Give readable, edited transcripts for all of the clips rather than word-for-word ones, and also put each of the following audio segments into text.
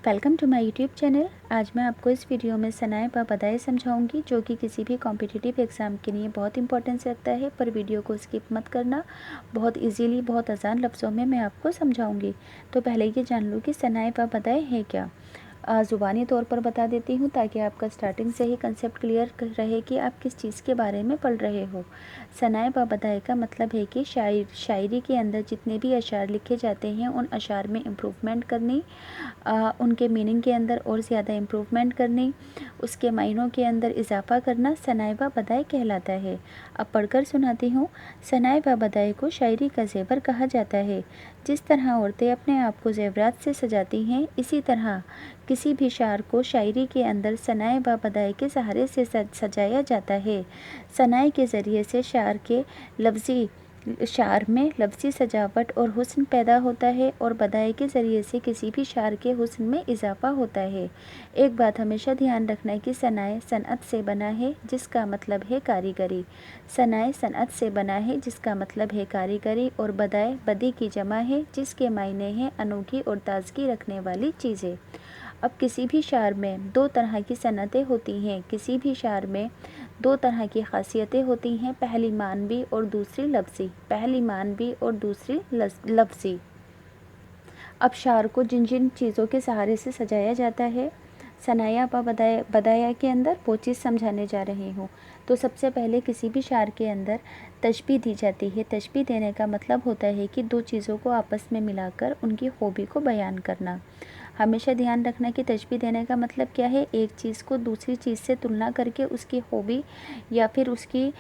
Welcome to my YouTube channel. आज मैं आपको इस वीडियो में सनाए व बदाए समझाऊंगी, जो कि किसी भी कॉम्पिटिटिव एग्ज़ाम के लिए बहुत इंपॉर्टेंस रखता है। पर वीडियो को स्किप मत करना, बहुत इजीली बहुत आसान लफ्ज़ों में मैं आपको समझाऊंगी। तो पहले ये जान लो कि सनाए व बदाए है क्या। ज़ुबानी तौर पर बता देती हूँ ताकि आपका स्टार्टिंग से ही कंसेप्ट क्लियर रहे कि आप किस चीज़ के बारे में पढ़ रहे हो। सनाए व बदाए का मतलब है कि शायरी के अंदर जितने भी अशार लिखे जाते हैं उन अशार में इम्प्रूवमेंट करनी, उनके मीनिंग के अंदर और ज़्यादा इम्प्रूवमेंट करनी, उसके मायनों के अंदर इजाफा करना सनाए व बदाए कहलाता है। अब पढ़कर सुनाती हूँ। सनाए व बदाए को शायरी का ज़ेवर कहा जाता है। जिस तरह औरतें अपने आप को ज़ेवरात से सजाती हैं, इसी तरह किसी भी शार को शायरी के अंदर सनाए व बदाए के सहारे से सजाया जाता है। सनाए के ज़रिए से शार में लफ्ज़ी सजावट और हुस्न पैदा होता है, और बदाए के ज़रिए से किसी भी शार के हुस्न में इजाफा होता है। एक बात हमेशा ध्यान रखना है कि सनाए सनअत से बना है, जिसका मतलब है कारीगरी। सनाए सनअत से बना है जिसका मतलब है कारीगरी, और बदाए बदी की जमा है, जिसके मायने हैं अनोखी और ताजगी रखने वाली चीज़ें। अब किसी भी शार में दो तरह की सनतें होती हैं। किसी भी शार में दो तरह की खासियतें होती हैं, पहली मानवी और दूसरी लफ्ज़ी। पहली मानवी और दूसरी लफ्ज़ी। अब शार को जिन जिन चीज़ों के सहारे से सजाया जाता है सनाया व बदाया के अंदर, वो चीज़ समझाने जा रही हूँ। तो सबसे पहले किसी भी शार के अंदर तशबीह दी जाती है। तशबीह देने का मतलब होता है कि दो चीज़ों को आपस में मिलाकर उनकी खूबी को बयान करना। हमेशा ध्यान रखना कि तशबीह देने का मतलब क्या है। एक चीज़ को दूसरी चीज़ से तुलना करके उसकी खूबी या फिर उसकी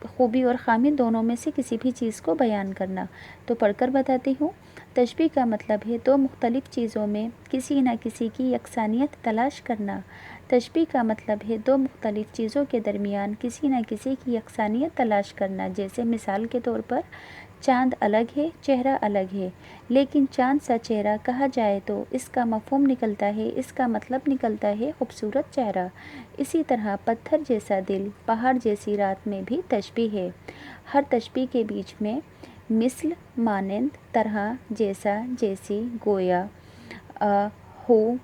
खूबी और ख़ामी दोनों में से किसी भी चीज़ को बयान करना। तो पढ़कर बताती हूँ। तशबीह का मतलब है दो मुख्तलिफ़ चीज़ों में किसी न किसी की यकसानियत तलाश करना। तशबीह का मतलब है दो मुख्तलिफ़ चीज़ों के दरमियान किसी न किसी की यकसानियत तलाश करना। जैसे मिसाल के तौर पर चाँद अलग है, चेहरा अलग है, लेकिन चाँद सा चेहरा कहा जाए तो इसका मफ़हूम निकलता है, इसका मतलब निकलता है खूबसूरत चेहरा। इसी तरह पत्थर जैसा दिल, पहाड़ जैसी रात में भी तशबीह है। हर तशबीह के बीच में मिस्ल, मानंद, तरह, जैसा, जैसी, गोया, हो,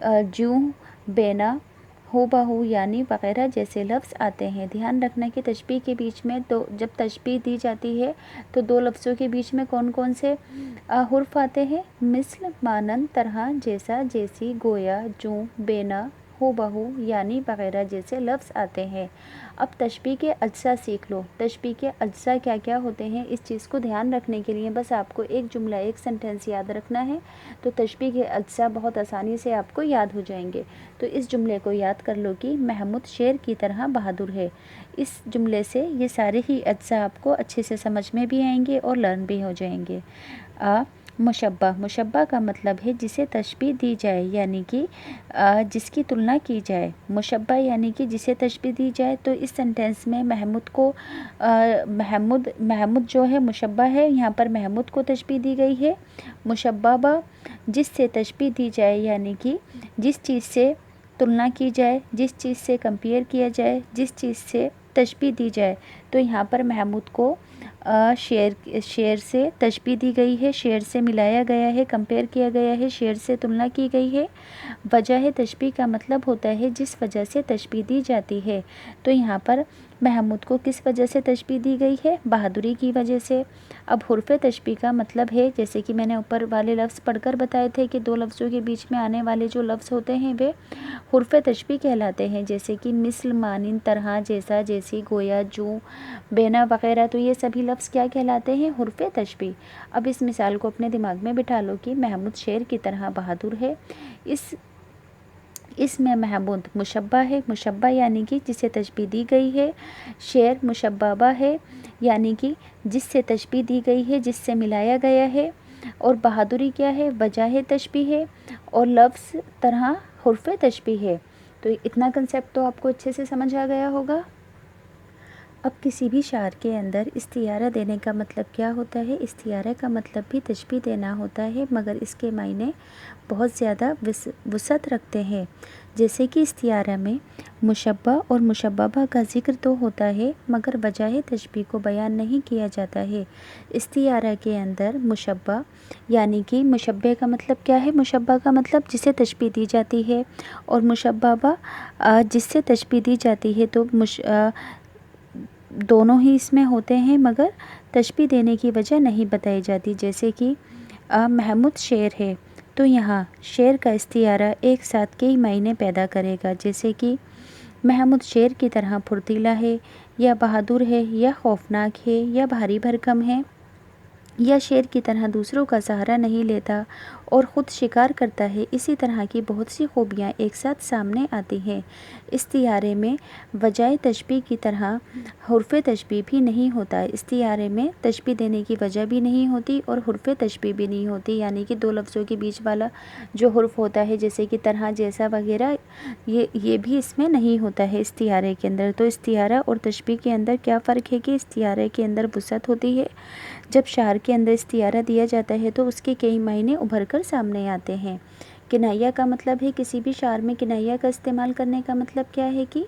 जूँ, बेना, हूबहू यानी वगैरह जैसे लफ्ज़ आते हैं। ध्यान रखना कि तशबीह के बीच में तो जब तशबीह दी जाती है तो दो लफ्ज़ों के बीच में कौन कौन से हुर्फ आते हैं। मिस्ल, मानंद, तरह, जैसा, जैसी, गोया, जूँ, बेना, हूबहू यानी वगैरह जैसे लफ्ज़ आते हैं। अब तशबीह के अज्जा सीख लो। तशबीह के अज्जा क्या क्या होते हैं, इस चीज़ को ध्यान रखने के लिए बस आपको एक जुमला, एक सेंटेंस याद रखना है, तो तशबीह के अज्जा बहुत आसानी से आपको याद हो जाएंगे। तो इस जुमले को याद कर लो कि महमूद शेर की तरह बहादुर है। इस जुमले से ये सारे ही अज्जा आपको अच्छे से समझ में भी आएंगे और लर्न भी हो जाएंगे। मुशब्बा। मुशब्बा का मतलब है जिसे तशबीह दी जाए, यानी कि जिसकी तुलना की जाए। मुशब्बा यानी कि जिसे तशबीह दी जाए। तो इस सेंटेंस में महमूद जो है मुशब्बा है, यहाँ पर महमूद को तशबीह दी गई है। मुशब्बा जिससे तशबीह दी जाए, यानी कि जिस चीज़ से तुलना की जाए, जिस चीज़ से कंपेयर किया जाए, जिस चीज़ से तशबीह दी जाए। तो यहाँ पर महमूद को शेर से तशबीह दी गई है, शेर से मिलाया गया है, कंपेयर किया गया है, शेर से तुलना की गई है। वजह तशबीह का मतलब होता है जिस वजह से तशबीह दी जाती है। तो यहाँ पर महमूद को किस वजह से तशबीह दी गई है, बहादुरी की वजह से। अब हुर्फ तशबीह का मतलब है, जैसे कि मैंने ऊपर वाले लफ्ज़ पढ़कर बताए थे कि दो लफ्ज़ों के बीच में आने वाले जो लफ्ज़ होते हैं वे हुर्फ तशबीह कहलाते हैं। जैसे कि मिस्ल, मानिन, तरह, जैसा, जैसी, गोया, जूँ, बेना वगैरह। तो ये सभी लफ्ज़ क्या कहलाते हैं, हुर्फ तशबीह। अब इस मिसाल को अपने दिमाग में बिठा लो कि महमूद शेर की तरह बहादुर है। इसमें महमूद मुशब्बा है, मुशब्बा यानी कि जिसे तशबीह दी गई है। शेर मुशब्बा है, यानी कि जिससे तशबीह दी गई है, जिससे मिलाया गया है। और बहादुरी क्या है, वजह तशबीह है, और लफ्ज़ तरह हुर्फ तशबीह है। तो इतना कंसेप्ट तो आपको अच्छे से समझ आ गया होगा। اب کسی بھی شعر کے اندر استعارہ دینے کا مطلب کیا ہوتا ہے؟ استعارہ کا مطلب بھی تشبیہ دینا ہوتا ہے، مگر اس کے معنی بہت زیادہ وسعت رکھتے ہیں۔ جیسے کہ استعارہ میں مشبہ اور مشبہہ کا ذکر تو ہوتا ہے، مگر وجہ تشبیہ کو بیان نہیں کیا جاتا ہے۔ استعارہ کے اندر مشبہ یعنی کہ مشبہ کا مطلب کیا ہے؟ مشبہ کا مطلب جسے تشبیہ دی جاتی ہے، اور مشبہہ جس سے تشبیہ دی جاتی ہے، تو دونوں ہی اس میں ہوتے ہیں، مگر تشبیہ دینے کی وجہ نہیں بتائی جاتی۔ جیسے کہ محمود شیر ہے، تو یہاں شیر کا استعارہ ایک ساتھ کئی معنی پیدا کرے گا، جیسے کہ محمود شیر کی طرح پھرتیلا ہے، یا بہادر ہے، یا خوفناک ہے، یا بھاری بھرکم ہے، یا شیر کی طرح دوسروں کا سہارا نہیں لیتا اور خود شکار کرتا ہے۔ اسی طرح کی بہت سی خوبیاں ایک ساتھ سامنے آتی ہیں۔ استعارے میں وجہ تشبیہ کی طرح حرف تشبیہ بھی نہیں ہوتا۔ استعارے میں تشبیہ دینے کی وجہ بھی نہیں ہوتی اور حرف تشبیہ بھی نہیں ہوتی، یعنی کہ دو لفظوں کے بیچ والا جو حرف ہوتا ہے، جیسے کہ طرح، جیسا وغیرہ، یہ بھی اس میں نہیں ہوتا ہے استعارے کے اندر۔ تو استعارہ اور تشبیہ کے اندر کیا فرق ہے؟ کہ استعارے کے اندر وسعت ہوتی ہے۔ جب شعر کے اندر استعارہ دیا جاتا ہے تو اس کے کئی معنی ابھر کر سامنے آتے ہیں۔ کنایہ کا مطلب ہے، کسی بھی شعر میں کنایہ کا استعمال کرنے کا مطلب کیا ہے؟ کہ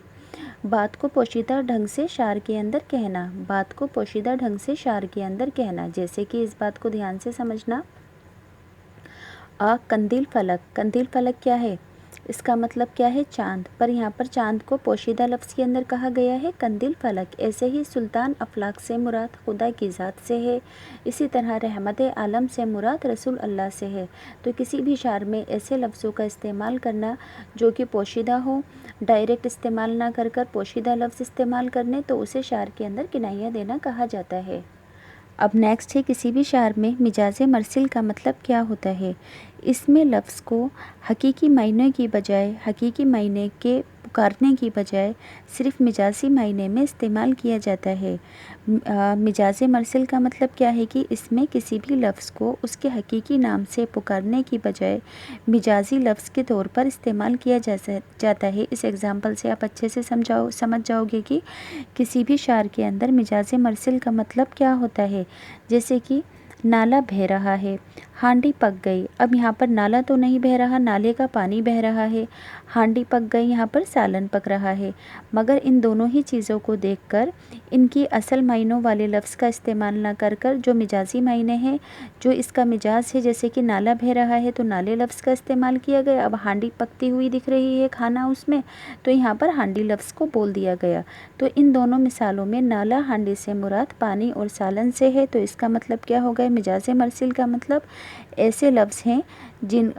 بات کو پوشیدہ ڈھنگ سے شعر کے اندر کہنا، بات کو پوشیدہ ڈھنگ سے شعر کے اندر کہنا۔ جیسے کہ اس بات کو دھیان سے سمجھنا، قندیل فلک، قندیل فلک کیا ہے؟ اس کا مطلب کیا ہے؟ چاند، پر یہاں پر چاند کو پوشیدہ لفظ کے اندر کہا گیا ہے قندیل فلک۔ ایسے ہی سلطان افلاک سے مراد خدا کی ذات سے ہے، اسی طرح رحمت عالم سے مراد رسول اللہ سے ہے۔ تو کسی بھی شعر میں ایسے لفظوں کا استعمال کرنا جو کہ پوشیدہ ہو، ڈائریکٹ استعمال نہ کر پوشیدہ لفظ استعمال کرنے، تو اسے شعر کے اندر کنایہ دینا کہا جاتا ہے۔ اب نیکسٹ ہے، کسی بھی شعر میں مجاز مرسل کا مطلب کیا ہوتا ہے؟ اس میں لفظ کو حقیقی معنی کی بجائے، حقیقی معنی کے پکارنے کی بجائے صرف مجازی معنی میں استعمال کیا جاتا ہے۔ مجاز مرسل کا مطلب کیا ہے؟ کہ اس میں کسی بھی لفظ کو اس کے حقیقی نام سے پکارنے کی بجائے مجازی لفظ کے طور پر استعمال کیا جاتا ہے۔ اس ایگزامپل سے آپ اچھے سے سمجھ جاؤ گے کہ کسی بھی شعر کے اندر مجاز مرسل کا مطلب کیا ہوتا ہے۔ جیسے کہ نالا بہہ رہا ہے، ہانڈی پک گئی۔ اب یہاں پر نالا تو نہیں بہہ رہا، نالے کا پانی بہہ رہا ہے۔ ہانڈی پک گئی، یہاں پر سالن پک رہا ہے۔ مگر ان دونوں ہی چیزوں کو دیکھ کر ان کی اصل معنوں والے لفظ کا استعمال نہ کر جو مجازی معنی ہے، جو اس کا مجاز ہے، جیسے کہ نالا بہہ رہا ہے تو نالے لفظ کا استعمال کیا گیا۔ اب ہانڈی پکتی ہوئی دکھ رہی ہے کھانا اس میں، تو یہاں پر ہانڈی لفظ کو بول دیا گیا۔ تو ان دونوں مثالوں میں نالا ہانڈی سے مراد پانی اور سالن سے ہے، تو اس کا مطلب کیا ہوگا؟ مجاز مرسل کا مطلب ایسے لفظ ہیں جن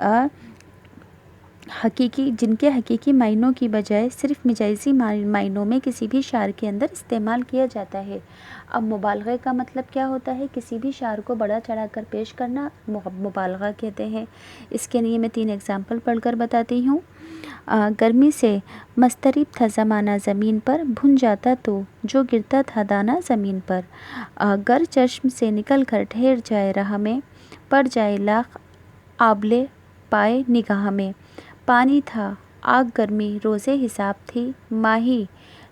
کے حقیقی معنوں کی بجائے صرف مجازی معنوں میں کسی بھی شعر کے اندر استعمال کیا جاتا ہے۔ اب مبالغے کا مطلب کیا ہوتا ہے؟ کسی بھی شعر کو بڑا چڑھا کر پیش کرنا مبالغہ کہتے ہیں۔ اس کے لیے میں 3 ایگزامپل پڑھ کر بتاتی ہوں۔ گرمی سے مضطرب تھا زمانہ زمین پر، بھن جاتا تو جو گرتا تھا دانہ زمین پر۔ گر چشم سے نکل کر ٹھہر جائے راہ میں، پڑ جائے لاکھ آبلے پائے نگاہ میں۔ پانی تھا، آگ گرمی روزے حساب تھی، ماہی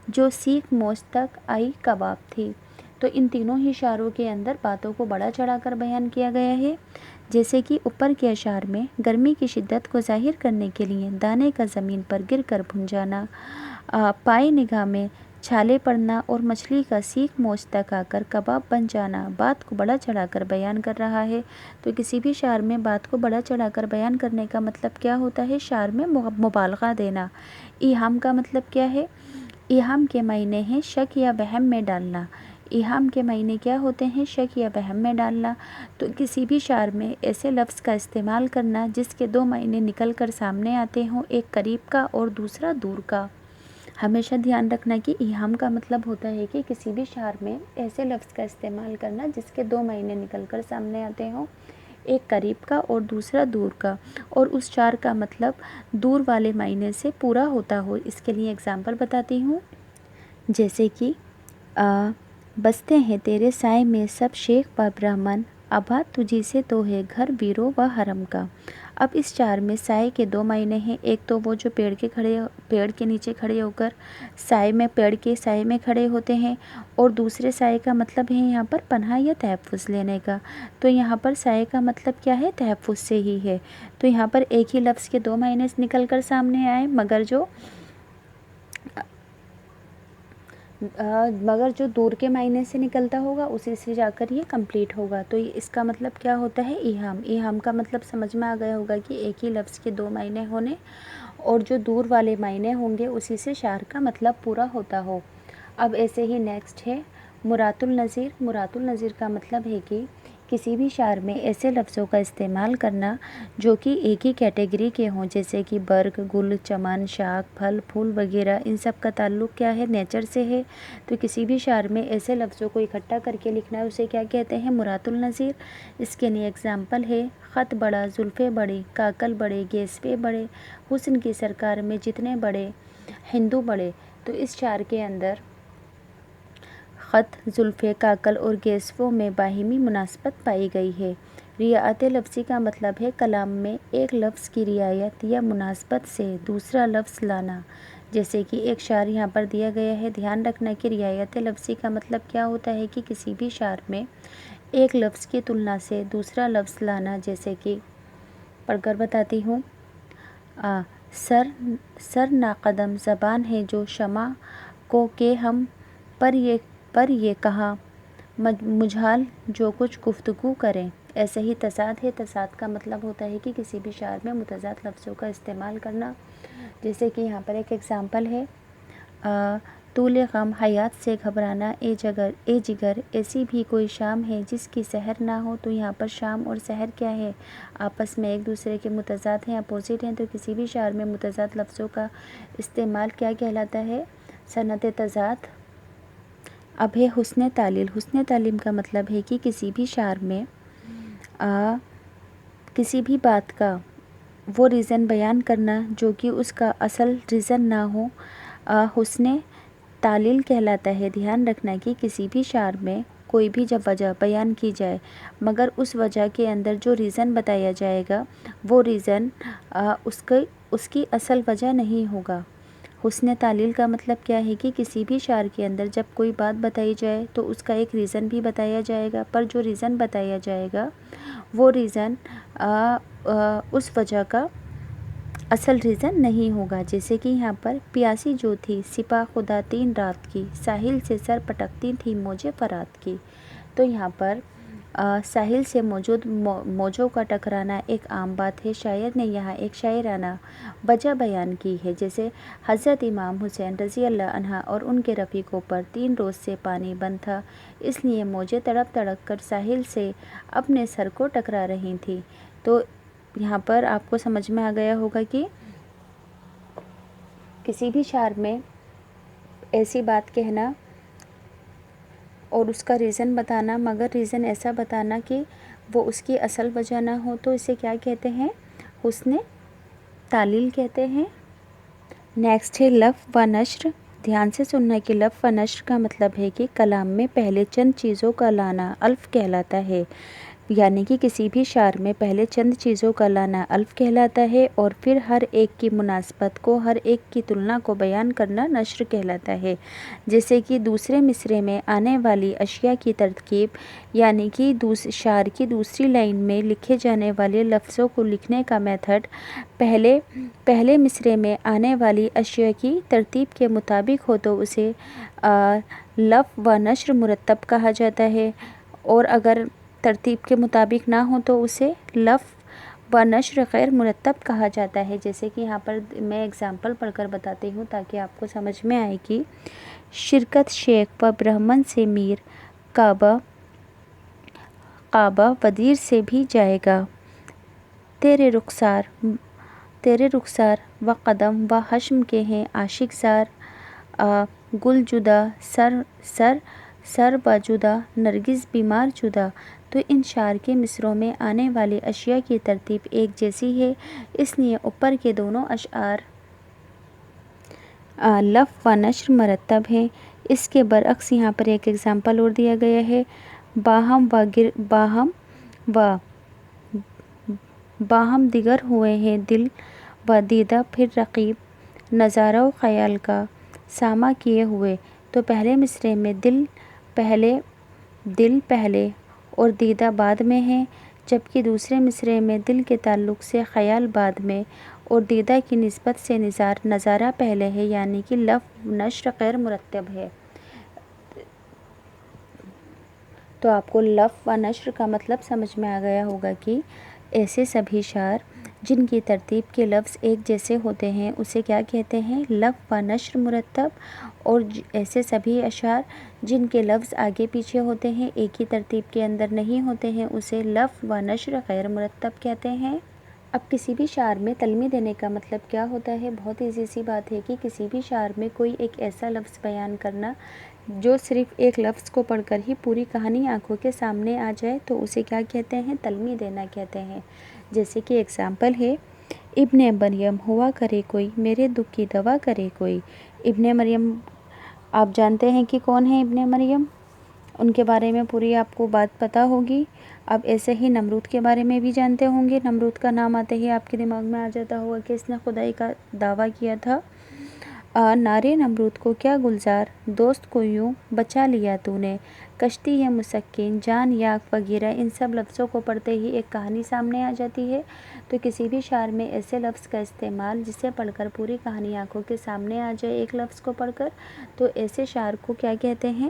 جو سیخ موج تک آئی کباب تھی۔ تو ان تینوں ہی اشعاروں کے اندر باتوں کو بڑا چڑھا کر بیان کیا گیا ہے۔ جیسے کہ اوپر کے اشعار میں گرمی کی شدت کو ظاہر کرنے کے لیے دانے کا زمین پر گر کر بھن جانا، پائے نگاہ میں چھالے پڑنا اور مچھلی کا سیخ موج تک آ کر کباب بن جانا بات کو بڑا چڑھا کر بیان کر رہا ہے۔ تو کسی بھی شعر میں بات کو بڑا چڑھا کر بیان کرنے کا مطلب کیا ہوتا ہے؟ شعر میں مبالغہ دینا۔ ایہام کا مطلب کیا ہے؟ ایہام کے معنی ہیں شک یا وہم میں ڈالنا۔ ایہام کے معنی کیا ہوتے ہیں؟ شک یا وہم میں ڈالنا۔ تو کسی بھی شعر میں ایسے لفظ کا استعمال کرنا جس کے 2 معنی نکل کر سامنے آتے ہوں، ایک قریب کا اور دوسرا دور کا۔ ہمیشہ دھیان رکھنا کہ ایہام کا مطلب ہوتا ہے کہ کسی بھی شعر میں ایسے لفظ کا استعمال کرنا جس کے 2 معنی نکل کر سامنے آتے ہوں، ایک قریب کا اور دوسرا دور کا، اور اس شعر کا مطلب دور والے معنی سے پورا ہوتا ہو۔ اس کے لیے اگزامپل بتاتی ہوں۔ جیسے کہ بستے ہیں تیرے سائے میں سب شیخ و برہمن، आबाद तुझी से तो है घर वीरों व हरम का। अब इस चार में साए के दो मायने हैं। एक तो वो जो पेड़ के नीचे खड़े होकर पेड़ के साए में खड़े होते हैं, और दूसरे साए का मतलब है यहाँ पर पनाह या तहफ़्फ़ुज़ लेने का। तो यहाँ पर साए का मतलब क्या है? तहफ़्फ़ुज़ से ही है। तो यहाँ पर एक ही लफ्ज़ के दो मायने निकल कर सामने आए, मगर जो दूर के मायने से निकलता होगा उसी से जाकर ये कंप्लीट होगा। तो इसका मतलब क्या होता है? ईहाम। ईहाम का मतलब समझ में आ गया होगा कि एक ही लफ्ज़ के दो मायने होने और जो दूर वाले मायने होंगे उसी से शार का मतलब पूरा होता हो। अब ऐसे ही नेक्स्ट है मुरातुल नज़ीर। मुरातुल नज़ीर का मतलब है कि किसी भी शार में ऐसे लफ्ज़ों का इस्तेमाल करना जो कि एक ही कैटेगरी के हों, जैसे कि बर्ग, गुल, चमन, शाख, फल, फूल वगैरह। इन सब का ताल्लुक़ क्या है? नेचर से है। तो किसी भी शार में ऐसे लफ्ज़ों को इकट्ठा करके लिखना है, उसे क्या कहते हैं? मुरातुल नज़ीर। इसके लिए एग्ज़ाम्पल है ख़त बड़ा, जुल्फ़े बड़ी, काकल बड़े, गेस्वे बड़े, हुस्न की सरकार में जितने बड़े, हिंदू बड़े। तो इस शार के अंदर ख़त, जुल्फ़े, काकल और गेस्वों में बाहिमी मुनासबत पाई गई है। रियायत लफ्ज़ी का मतलब है कलाम में एक लफ्ज़ की रियायत या मुनासबत से दूसरा लफ्ज़ लाना। जैसे कि एक शार यहाँ पर दिया गया है, ध्यान रखना कि रियायत लफ्ज़ी का मतलब क्या होता है कि किसी भी शार में एक लफ्ज़ की तुलना से दूसरा लफ्ज़ लाना। जैसे कि पढ़कर बताती हूँ। सर नाकदम ज़बान है जो शमा को के हम पर ये कहा मुझाल जो कुछ गुफ्तगू करें। ऐसे ही तज़ाद है। तज़ाद का मतलब होता है कि किसी भी शार में मुतज़ाद लफ्ज़ों का इस्तेमाल करना। जैसे कि यहाँ पर एक एग्ज़ाम्पल है तूले गम हयात से घबराना, ए जिगर ऐसी भी कोई शाम है जिसकी सहर ना हो। तो यहाँ पर शाम और सहर क्या है? आपस में एक दूसरे के मुतज़ाद हैं, अपोजिट हैं। तो किसी भी शार में मुतज़ाद लफ्ज़ों का इस्तेमाल क्या कहलाता है? सनत तज़ाद। अब है हुस्न तालील। हुस्न तालीम का मतलब है कि किसी भी शार में किसी भी बात का वो रीज़न बयान करना जो कि उसका असल रीज़न ना हो, हुस्न तालील कहलाता है। ध्यान रखना कि किसी भी शार में कोई भी जब वजह बयान की जाए मगर उस वजह के अंदर जो रीज़न बताया जाएगा वो रीज़न उसकी असल वजह नहीं होगा। हुस्न तालील का मतलब क्या है कि किसी भी शार के अंदर जब कोई बात बताई जाए तो उसका एक रीज़न भी बताया जाएगा, पर जो रीज़न बताया जाएगा वो रीज़न उस वजह का असल रीज़न नहीं होगा। जैसे कि यहाँ पर प्यासी जो थी सिपा खुदा 3 रात की, साहिल से सर पटकती थी मौजे फरात की। तो यहाँ पर साहिल से मौजूद मौजों का टकराना एक आम बात है। शायर ने यहाँ एक शायराना वजह बयान की है। जैसे हज़रत इमाम हुसैन रज़ी अल्लाह अन्हा और उनके रफ़ीक़ों पर 3 रोज़ से पानी बंद था, इसलिए मौजें तड़प तड़प कर साहिल से अपने सर को टकरा रही थी। तो यहाँ पर आपको समझ में आ गया होगा कि किसी भी शार में ऐसी बात कहना और उसका रीज़न बताना, मगर रीज़न ऐसा बताना कि वो उसकी असल वजह ना हो, तो इसे क्या कहते हैं? हुस्न तालील कहते हैं। नेक्स्ट है लफ़ व नश्र। ध्यान से सुनना कि लफ़ व नश्र का मतलब है कि कलाम में पहले चंद चीज़ों का लाना अल्फ़ कहलाता है। यानी कि किसी भी शार में पहले चंद चीज़ों का लाना अल्फ़ कहलाता है और फिर हर एक की मुनासबत को, हर एक की तुलना को बयान करना नश्र कहलाता है। जैसे कि दूसरे मिसरे में आने वाली अशिया की तरकीब, यानी कि शार की दूसरी लाइन में लिखे जाने वाले लफ्ज़ों को लिखने का मेथड पहले मिसरे में आने वाली अशिया की तरतीब के मुताबिक हो तो उसे लफ़ व नश्र मुरत्तब कहा जाता है, और अगर तरतीब के मुताबिक ना हो तो उसे लफ़ व नश्र गैर मुरत्तब कहा जाता है। जैसे कि यहाँ पर मैं एग्ज़ाम्पल पढ़कर बताती हूँ ताकि आपको समझ में आए कि शिरकत शेख व ब्राह्मण से मीर, काबा वज़ीर से भी जाएगा। तेरे रुखसार व कदम व हश्म के हैं आशिक ज़ार, गुल जुदा सर व जुदा नरगिस बीमार जुदा। तो इन शार के मिसरों में आने वाली अशिया की तरतीब एक जैसी है, इसलिए ऊपर के दोनों अशआर लफ़ व नश्र मरतब हैं। इसके बरअक्स यहाँ पर एक एग्ज़ाम्पल और दिया गया है। बाहम و باہم دیگر ہوئے ہیں دل و دیدہ پھر رقیب نظارہ و خیال کا سامع کیے ہوئے۔ تو پہلے مصرعے میں دل پہلے اور دیدہ بعد میں ہے، جبکہ دوسرے مصرعے میں دل کے تعلق سے خیال بعد میں اور دیدہ کی نسبت سے نظارہ پہلے ہے، یعنی کہ لفظ و نشر غیر مرتب ہے۔ تو آپ کو لفظ و نشر کا مطلب سمجھ میں آ گیا ہوگا کہ ایسے سبھی شعر جن کی ترتیب کے لفظ ایک جیسے ہوتے ہیں اسے کیا کہتے ہیں؟ لفظ و نشر مرتب۔ اور ایسے سبھی اشعار جن کے لفظ آگے پیچھے ہوتے ہیں، ایک ہی ترتیب کے اندر نہیں ہوتے ہیں، اسے لفظ و نشر غیر مرتب کہتے ہیں۔ اب کسی بھی شعر میں تلميح دینے کا مطلب کیا ہوتا ہے؟ بہت ایزی سی بات ہے کہ کسی بھی شعر میں کوئی ایک ایسا لفظ بیان کرنا جو صرف ایک لفظ کو پڑھ کر ہی پوری کہانی آنکھوں کے سامنے آ جائے، تو اسے کیا کہتے ہیں؟ تلميح دینا کہتے ہیں۔ جیسے کہ ایگزامپل ہے، ابن مریم ہوا کرے کوئی میرے دکھ کی دوا کرے کوئی۔ ابن مریم آپ جانتے ہیں کہ کون ہے ابن مریم؟ ان کے بارے میں پوری آپ کو بات پتہ ہوگی۔ اب ایسے ہی نمرود کے بارے میں بھی جانتے ہوں گے۔ نمرود کا نام آتے ہی آپ کے دماغ میں آ جاتا ہوگا کہ اس نے خدائی کا دعویٰ کیا تھا۔ نارے نمرود کو کیا گلزار دوست کو یوں بچا لیا تو نے، کشتی ہے مسکین جان یاق وغیرہ۔ ان سب لفظوں کو پڑھتے ہی ایک کہانی سامنے آ جاتی ہے۔ تو کسی بھی شعر میں ایسے لفظ کا استعمال جسے پڑھ کر پوری کہانی آنکھوں کے سامنے آ جائے ایک لفظ کو پڑھ کر، تو ایسے شعر کو کیا کہتے ہیں؟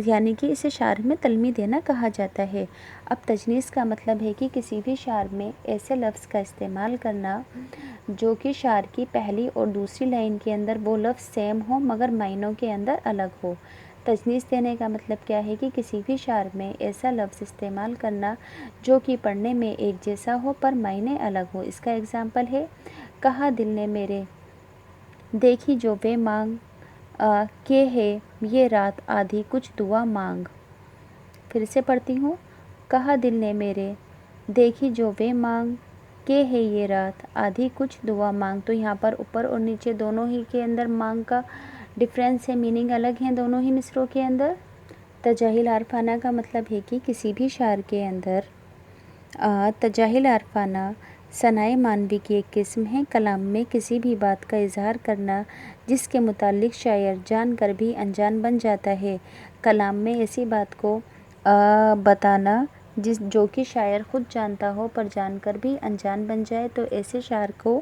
یعنی کہ اسے شعر میں تلميح دینا کہا جاتا ہے۔ اب تجنیس کا مطلب ہے کہ کسی بھی شعر میں ایسے لفظ کا استعمال کرنا جو کہ شعر کی پہلی اور دوسری لائن کے اندر وہ لفظ سیم ہو مگر معنوں کے اندر الگ ہو۔ تجنیس دینے کا مطلب کیا ہے کہ کسی بھی شعر میں ایسا لفظ استعمال کرنا جو کہ پڑھنے میں ایک جیسا ہو پر معنی الگ ہو۔ اس کا ایگزامپل ہے، کہا دل نے میرے دیکھی جو بے مانگ کہ ہے یہ رات آدھی کچھ دعا مانگ۔ پھر سے پڑھتی ہوں، کہا دل نے میرے دیکھی جو بے مانگ کہ ہے یہ رات آدھی کچھ دعا مانگ۔ تو یہاں پر اوپر اور نیچے دونوں ہی کے اندر مانگ کا ڈفرینس ہے، میننگ الگ ہیں دونوں ہی مصرعوں کے اندر۔ تجاہل عارفانہ کا مطلب ہے کہ کسی بھی شعر کے اندر تجاہل عارفانہ ثنائے معنوی کی ایک قسم ہے، کلام میں کسی بھی بات کا اظہار کرنا جس کے متعلق شاعر جان کر بھی انجان بن جاتا ہے۔ کلام میں ایسی بات کو بتانا جو کہ شاعر خود جانتا ہو پر جان کر بھی انجان بن جائے، تو ایسے شعر کو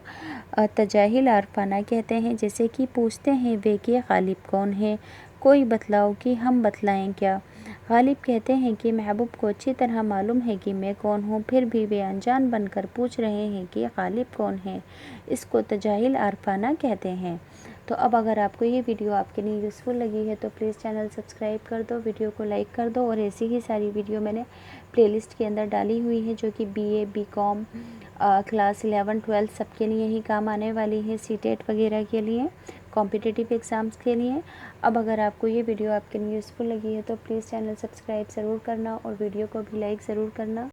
تجاہل عارفانہ کہتے ہیں۔ جیسے کہ پوچھتے ہیں وہ کہ غالب کون ہے، کوئی بتلاؤ کہ ہم بتلائیں کیا۔ غالب کہتے ہیں کہ محبوب کو اچھی طرح معلوم ہے کہ میں کون ہوں، پھر بھی وہ انجان بن کر پوچھ رہے ہیں کہ غالب کون ہے۔ اس کو تجاہل عارفانہ کہتے ہیں۔ تو اب اگر آپ کو یہ ویڈیو آپ کے لیے یوزفل لگی ہے تو پلیز چینل سبسکرائب کر دو، ویڈیو کو لائک کر دو، اور ایسی ہی ساری ویڈیو میں نے پلے لسٹ کے اندر ڈالی ہوئی ہے جو کہ BA BCom کلاس 11 12 سب کے لیے ہی کام آنے والی ہے، CTET وغیرہ کے لیے، کمپیٹیٹیو ایگزامس کے لیے۔ اب اگر آپ کو یہ ویڈیو آپ کے لیے یوزفل لگی ہے تو پلیز چینل سبسکرائب ضرور کرنا اور ویڈیو کو بھی لائک ضرور کرنا۔